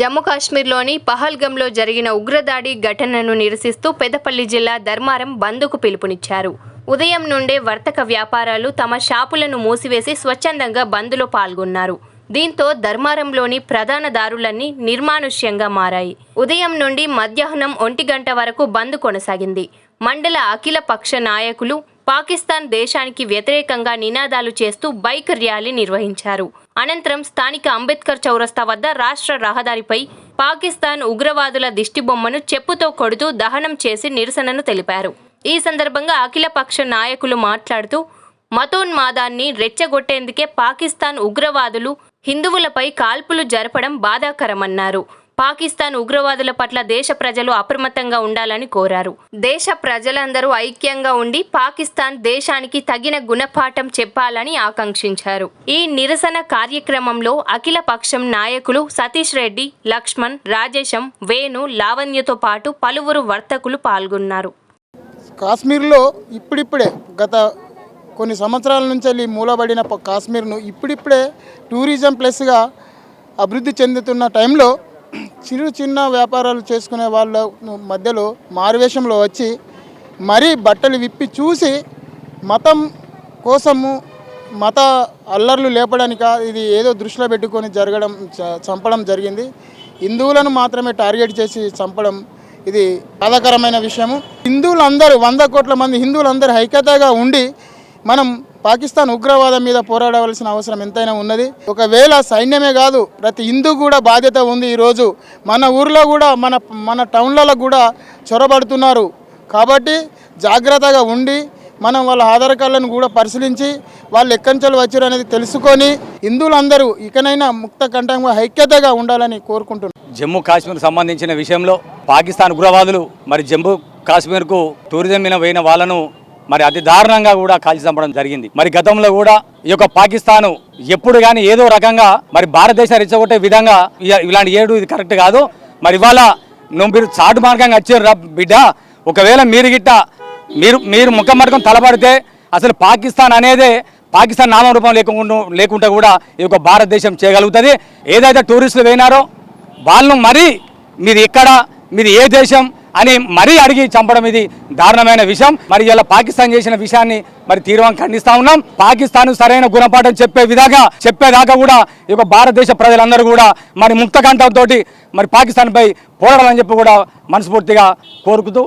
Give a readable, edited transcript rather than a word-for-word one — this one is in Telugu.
జమ్మూ కాశ్మీర్లోని పహల్గంలో జరిగిన ఉగ్రదాడి ఘటనను నిరసిస్తూ పెద్దపల్లి జిల్లా ధర్మారం బంద్కు పిలుపునిచ్చారు. ఉదయం నుండే వర్తక వ్యాపారాలు తమ షాపులను మూసివేసి స్వచ్ఛందంగా బంద్లో పాల్గొన్నారు. దీంతో ధర్మారంలోని ప్రధాన దారులన్నీ నిర్మానుష్యంగా మారాయి. ఉదయం నుండి మధ్యాహ్నం 1 గంట వరకు బంద్ కొనసాగింది. మండల అఖిల పక్ష నాయకులు పాకిస్తాన్ దేశానికి వ్యతిరేకంగా నినాదాలు చేస్తూ బైక్ ర్యాలీ నిర్వహించారు. అనంతరం స్థానిక అంబేద్కర్ చౌరస్తా వద్ద రాష్ట్ర రహదారిపై పాకిస్తాన్ ఉగ్రవాదుల దిష్టిబొమ్మను చెప్పుతో కొడుతూ దహనం చేసి నిరసనను తెలిపారు. ఈ సందర్భంగా అఖిలపక్ష నాయకులు మాట్లాడుతూ మతోన్మాదాన్ని రెచ్చగొట్టేందుకే పాకిస్తాన్ ఉగ్రవాదులు హిందువులపై కాల్పులు జరపడం బాధాకరమన్నారు. పాకిస్తాన్ ఉగ్రవాదుల పట్ల దేశ ప్రజలు అప్రమత్తంగా ఉండాలని కోరారు. దేశ ప్రజలందరూ ఐక్యంగా ఉండి పాకిస్తాన్ దేశానికి తగిన గుణపాఠం చెప్పాలని ఆకాంక్షించారు. ఈ నిరసన కార్యక్రమంలో అఖిల పక్షం నాయకులు సతీష్ రెడ్డి, లక్ష్మణ్, రాజేశం, వేణు, లావణ్యతో పాటు పలువురు వర్తకులు పాల్గొన్నారు. కాశ్మీర్లో ఇప్పుడిప్పుడే గత కొన్ని సంవత్సరాల నుంచి మూలబడిన కాశ్మీర్ను ఇప్పుడిప్పుడే టూరిజం ప్లేస్గా అభివృద్ధి చెందుతున్న టైంలో చిన్న వ్యాపారాలు చేసుకునే వాళ్ళ మధ్యలో మారువేషంలో వచ్చి మరీ బట్టలు విప్పి చూసి మతం కోసము మత అల్లర్లు లేపడానిక ఇది ఏదో దృష్టిలో పెట్టుకొని చంపడం జరిగింది. హిందువులను మాత్రమే టార్గెట్ చేసి చంపడం ఇది బాధాకరమైన విషయము. హిందువులందరూ 100 కోట్ల మంది హిందువులందరూ ఐక్యతగా ఉండి మనం పాకిస్తాన్ ఉగ్రవాదం మీద పోరాడవలసిన అవసరం ఎంతైనా ఉన్నది. ఒకవేళ సైన్యమే కాదు ప్రతి హిందూ కూడా బాధ్యత ఉంది. ఈరోజు మన ఊర్లో కూడా మన టౌన్లలో కూడా చొరబడుతున్నారు. కాబట్టి జాగ్రత్తగా ఉండి మనం వాళ్ళ ఆధార్ కార్డులను కూడా పరిశీలించి వాళ్ళు ఎక్కడి నుంచి వచ్చారు అనేది తెలుసుకొని హిందువులందరూ ఇకనైనా ముక్త కంఠంగా ఐక్యతగా ఉండాలని కోరుకుంటున్నాను. జమ్మూ కాశ్మీర్ సంబంధించిన విషయంలో పాకిస్తాన్ ఉగ్రవాదులు మరి జమ్మూ కాశ్మీర్కు టూరిజం మీద పోయిన వాళ్ళను మరి అతి దారుణంగా కూడా కాల్చి చంపడం జరిగింది. మరి గతంలో కూడా ఈ యొక్క పాకిస్తాను ఎప్పుడు కానీ ఏదో రకంగా మరి భారతదేశం రెచ్చగొట్టే విధంగా ఇలాంటి ఇది కరెక్ట్ కాదు. మరి ఇవాళ మీరు చాటు మార్గంగా వచ్చారు బిడ్డ. ఒకవేళ మీరు ముఖం తలపడితే అసలు పాకిస్తాన్ అనేదే పాకిస్తాన్ నామరూపం లేకుండా కూడా ఈ యొక్క భారతదేశం చేయగలుగుతుంది. ఏదైతే టూరిస్టులు పోయినారో వాళ్ళను మరి మీరు ఏ దేశం అని మరీ అడిగి చంపడం ఇది దారుణమైన విషయం. మరి ఇలా పాకిస్తాన్ చేసిన విషయాన్ని మరి తీవ్రంగా ఖండిస్తా ఉన్నాం. పాకిస్తాన్ సరైన గుణపాఠం చెప్పేదాకా కూడా ఈ యొక్క భారతదేశ ప్రజలందరూ కూడా మరి ముక్త కంఠంతో మరి పాకిస్తాన్ పై పోరాడాలని చెప్పి కూడా మనస్ఫూర్తిగా కోరుకుతూ